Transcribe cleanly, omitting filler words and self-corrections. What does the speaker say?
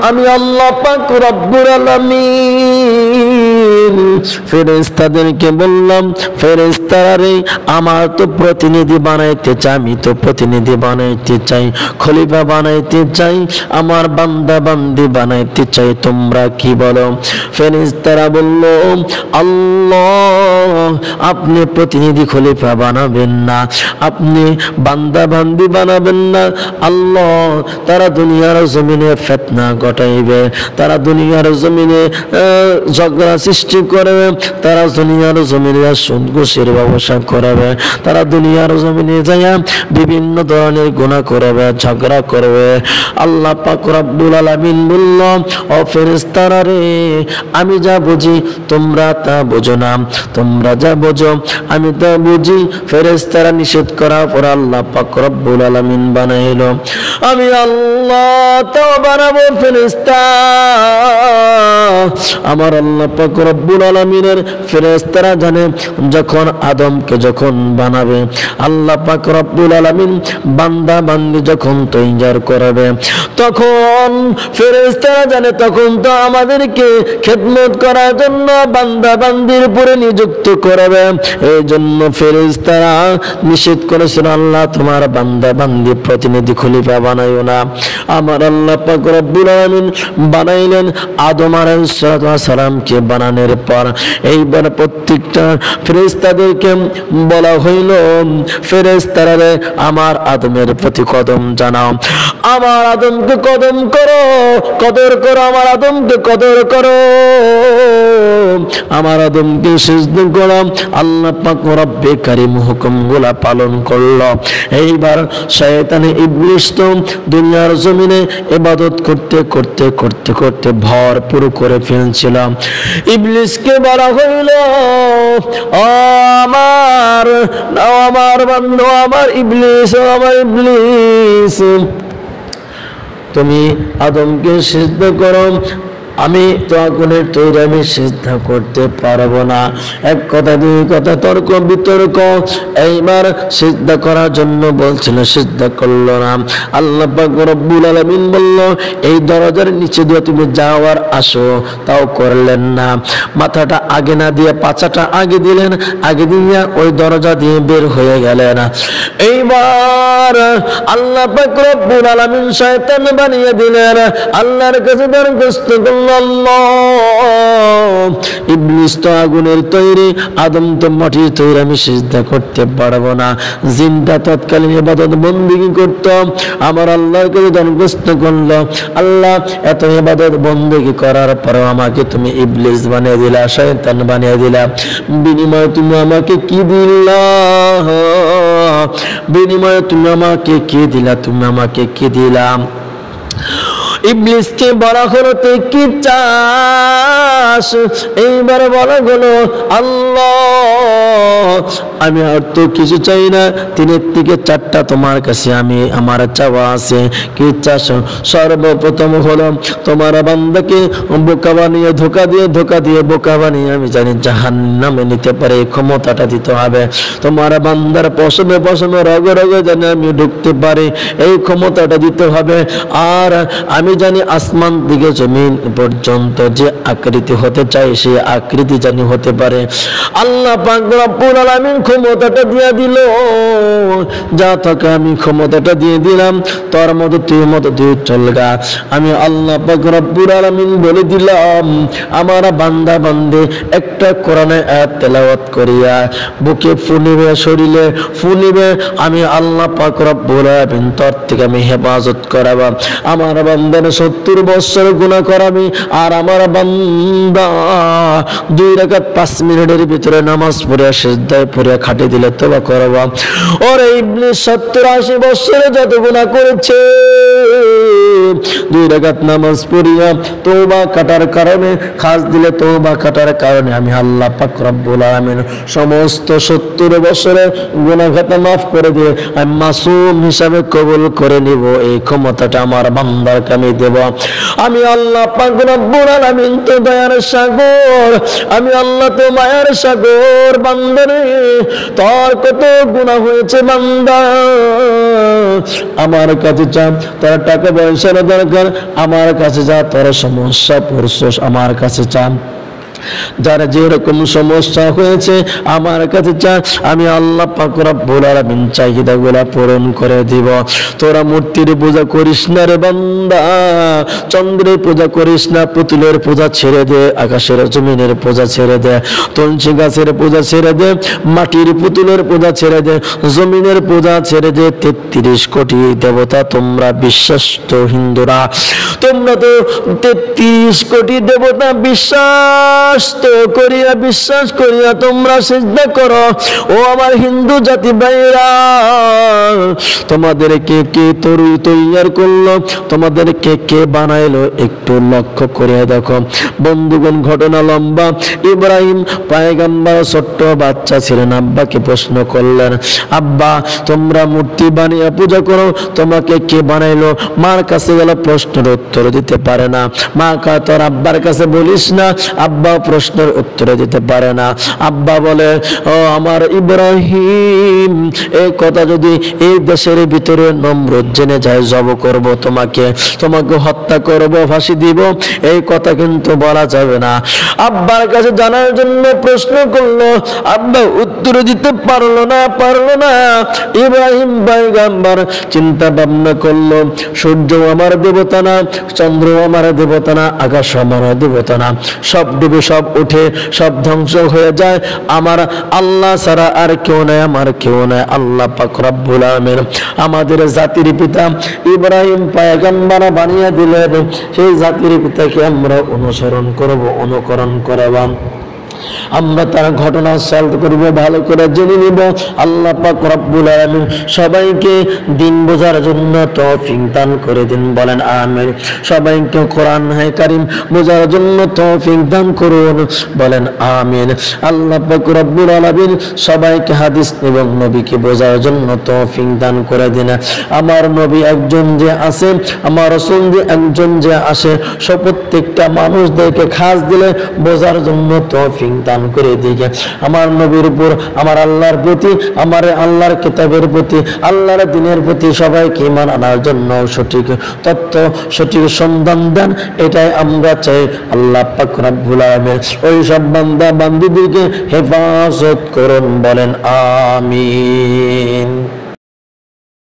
আমি আল্লাহ পাক রব্বুল আলামিন ফেরেশতাদেরকে বললাম, ফেরেশতারা রে আমার তো প্রতিনিধি বানাইতে চাই, আমি তো প্রতিনিধি বানাইতে চাই, খলিফা বানাইতে চাই, আমার বান্দা বান্দি বানাইতে চাই, তোমরা কি বলো? ফেরেশতারা বলল, আল্লাহ আপনি প্রতিনিধি খলিফা বানাবেন না, আপনি বান্দা বান্দি বানাবেন না। আল্লাহ তারা দুনিয়ার জমিনে ফিতনা ঘটাইবে, তারা দুনিয়ার জমিনে ঝগড়া সৃষ্টি করবে, তারা দুনিয়ার জমিনে সুদ ঘুষের ব্যবসা করবে, তারা দুনিয়ার জমিনে যাইয়া বিভিন্ন ধরনের গুনাহ করবে, ঝগড়া করবে। আল্লাহ পাক রব্বুল আলামিন বলল, ও ফেরেশতারা রে আমি যা বুঝি তোমরা তা বুঝো না, তোমরা যা বুঝো আমি তা বুঝি। ফেরেশতারা নিষেধ করার পর আল্লাহ পাক রব্বুল আলামিন বানাইলো, আমি আল্লাহ তাও বানাবো ফেরেশতা। আমার আল্লাহ পাক রব্বুল আলামিনের ফেরেশতারা জানে যখন আদমকে যখন বানাবে, আল্লাহ পাক রব্বুল আলামিন বান্দা বান্দি যখন তৈয়ার করবে, তখন ফেরেশতারা জানে তখন তো আমাদেরকে খেদমত করার জন্য বান্দা বান্দির উপরে নিযুক্ত করবে। এই জন্য ফেরেশতারা নিষেধ করেছেন, আল্লাহ তোমার বান্দা বান্দি প্রতিনিধি খলিফা বানাইও না। আমার আল্লাহ পাক রব্বুল আলামিন বানাইলেন আদম আলাইহিস সালামকে। বানানোর পর এইবার প্রত্যেকটা ফেরেশতাদেরকে বলা হইল, ফেরেশতারা আমার আদমের প্রতি কদম জানাও, আমার আদমকে কদম করো, কদর করো, আমার আদমকে কদর করো, আমার আদমকে সিজদা করো। আল্লাহ পাক রব্বে কারীম হুকুমগুলা পালন করলো। এইবার শয়তান ইবলিস তো দুনিয়ার জমিনে ইবাদত করতে করতে করতে করতে ভরপুর করে ফেলছিল। ইবলিসকে বলা হইল, আমার বন্ধু, আমার ইবলিস, আমার ইবলিস তুমি আদমকে সিজদা করো, আমি তো আগুনের তৈরি, আমি সিজদা করতে পারবো না। এক কথা দুই কথা তর্ক বিতর্ক, এইবার সিজদা করার জন্য বলছিল, সিজদা করলো না। আল্লাহ পাক রব্বুল আলামিন বলল, এই দরজার নিচে দিয়ে তুমি যাওয়ার আসো, তাও করলেন না। মাথাটা আগে না দিয়ে পাছাটা আগে দিলেন, আগে দিয়ে ওই দরজা দিয়ে বের হয়ে গেলেন। এইবার আল্লাহ পাক রব্বুল আলামিন শয়তান বানিয়ে দিলেন। আল্লাহর কাছে দরখাস্ত করলেন, ইবলিস তো আগুনের তৈরি, আদম তো মাটির তৈরি, আমি সিজদা করতে পারবো না। জিনটা তৎকালীন ইবাদত বন্দেগী করত, আমার আল্লাহর কাছে দরখাস্ত করলো, আল্লাহ এত ইবাদত বন্দেগী করার পরেও আমাকে তুমি ইবলিস বানিয়ে দিলা, শয়তান বানিয়ে দিলা, বিনিময়ে তুমি আমাকে কি দিলা? বিনিময়ে তুমি আমাকে কি দিলা? তুমি আমাকে কি দিলা? ইবলিসকে বলা হলো, তুই কি চাস? এইবার বলা হলো, আল্লাহ আমি আর তো কিছু চাই না, 3 থেকে 4টা তোমার কাছে আমি আমার চাওয়া আছে। কি চাস? সর্বপ্রথম হলো তোমার বান্দাকে বোকা বানিয়ে ধোকা দিয়ে বোকা বানিয়ে আমি জানি জাহান্নামে নিতে পারে, এই ক্ষমতাটা দিতে হবে। তোমার বান্দার পশমে পশমে রগে রগে জানি আমি ঢুকতে পারি, এই ক্ষমতাটা দিতে হবে। আর আমি জানি আসমান থেকে জমিন পর্যন্ত যে আকৃতি হতে চাই সেই আকৃতি জানি হতে পারে। আল্লাহ পাক রব্বুল আলামিন ক্ষমতাটা দিয়ে দিল, যা তোকে আমি ক্ষমতাটা দিয়ে দিলাম, তোর মতো তুই চলগা। আমি আল্লাহ পাক রব্বুল আলামিন বলে দিলাম, আমার বান্দা বান্দে একটা কোরআনের আয়াত তেলাওয়াত করিয়া বুকে ফুনিবে, শরীরে ফুনিবে, আমি আল্লাহ পাক রব্বুল আলামিন তোর থেকে আমি হেফাজত করাবা। আমার বান্দার 70 বছর গুনাহ করাবি, আর আমার বান্দা 2 রাকাত 5 মিনিটের ভিতরে নামাজ পড়ে সিজদায় পড়ে খাটে দিলে তওবা করবা। ওরে ইবলিস 70-80 বছরে যত গুনাহ করেছে, 2 রাকাত নামাজ পড়িয়া তওবা কাটার কারণে, খাস দিলে তওবা কাটার কারণে আমি আল্লাহ পাক রব্বুল আলামিন সমস্ত 70 বছরের গুনাহ খাতা মাফ করে দিয়ে আমি মাসুম হিসাবে কবুল করে নিব। এই ক্ষমতাটা আমার বান্দাকে আমি আমি দেব। আমি আল্লাহ পাক রব্বুল আলামিন তো দয়ার সাগর, আমি আল্লাহ তো মায়ার সাগর। বান্দারে তোর কত গুনাহ হয়েছে বান্দা, আমার কাছে চা। তোর টাকা পয়সার দরকার, আমার কাছে যা। তোর সমস্যা পড়ছস, আমার কাছে চা। যারা যেরকম সমস্যা হয়েছে আমার কাছে চা, আমি আল্লাহ পাক রব্বুল আলামিন চাহিদাগুলো পূরণ করে দিব। তোরা মূর্তির পূজা করিস না রে বান্দা, চন্দ্রের পূজা করিস না, পুতুলের পূজা ছেড়ে দে, আকাশের জমিনের পূজা ছেড়ে দে, তুলসী গাছের পূজা ছেড়ে দে, মাটির পুতুলের পূজা ছেড়ে দে, জমিনের পূজা ছেড়ে দে। 33 কোটি দেবতা তোমরা বিশ্বাস তো হিন্দুরা, তোমরা তো 33 কোটি দেবতা বিশ্বাস করিয়া তোমরা সিজদা করো। ও আমার হিন্দু জাতি ভাইরা, তোমাদেরকে কে তৈয়ার করলো, তোমাদেরকে কে বানাইলো একটু লক্ষ্য করে দেখো বন্ধুগণ। ঘটনা লম্বা। ইব্রাহিম পয়গম্বর ছোট্ট বাচ্চা ছিলেন, আব্বাকে প্রশ্ন করলেন, আব্বা তোমরা মূর্তি বানিয়ে পূজা করো, তোমাকে কে বানাইলো? মার কাছে গেল, প্রশ্নের উত্তর দিতে পারে না। মা কা তোর আব্বার কাছে বলিস না, আব্বা প্রশ্নের উত্তর দিতে পারে না। আব্বা বলে, ও আমার ইব্রাহিম, এই কথা যদি এই দেশের ভিতরে নমরুদ জেনে যায়, জব করব তোমাকে, তোমাকে হত্যা করব, ফাঁসি দিব, এই কথা কিন্তু বলা যাবে না। আব্বার কাছে জানার জন্য প্রশ্ন করলো, আব্বা উত্তর দিতে পারলো না। ইব্রাহিম পয়গম্বর চিন্তা ভাবনা করলো, সূর্য আমার দেবতা না, চন্দ্র আমার দেবতা না, আকাশ আমার দেবতা না, সব ডুবে সব উঠে সব ধ্বংস হয়ে যায়, আমার আল্লাহ ছাড়া আর কেউ নাই, আমার কেউ নাই। আল্লাহ পাক রব্বুল আলামিন আমাদের জাতির পিতা ইব্রাহিম পয়গম্বর বানিয়ে দিলেন, সেই জাতির পিতাকে আমরা অনুসরণ করব, অনুকরণ করব। আমরা তার ঘটনা সলভ করব, ভালো করে জেনে নিব। আল্লাহ পাক রব্বুল আলামিন সবাইকে দিন বোঝার জন্য তৌফিক দান করে দিন, বলেন আমিন। সবাইকে কোরআন কারীম বোঝার জন্য তৌফিক দান করুন, বলেন আমিন। আল্লাহ পাক রব্বুল আলামিন সবাইকে হাদিস এবং নবীকে বোঝার জন্য তৌফিক দান করে দিন। আমার নবী একজন যে আছে, আমার রাসূল যে একজন যে আসে, সব প্রত্যেকটা মানুষদেরকে খাস দিলে বোঝার জন্য তৌফিক দান করে দিকে। আমার নবীর উপর, আমার আল্লাহর প্রতি, আমার আল্লাহর কিতাবের প্রতি, আল্লাহর দ্বীনের প্রতি সবাইকে ঈমান আনার জন্য সঠিক তথ্য, সঠিক সন্ধান দেন, এটাই আমরা চাই। আল্লাহ পাক রব্বুল আলামিন ওই সব বান্দা বান্দীদেরকে হেফাজত করুন, বলেন আমিন।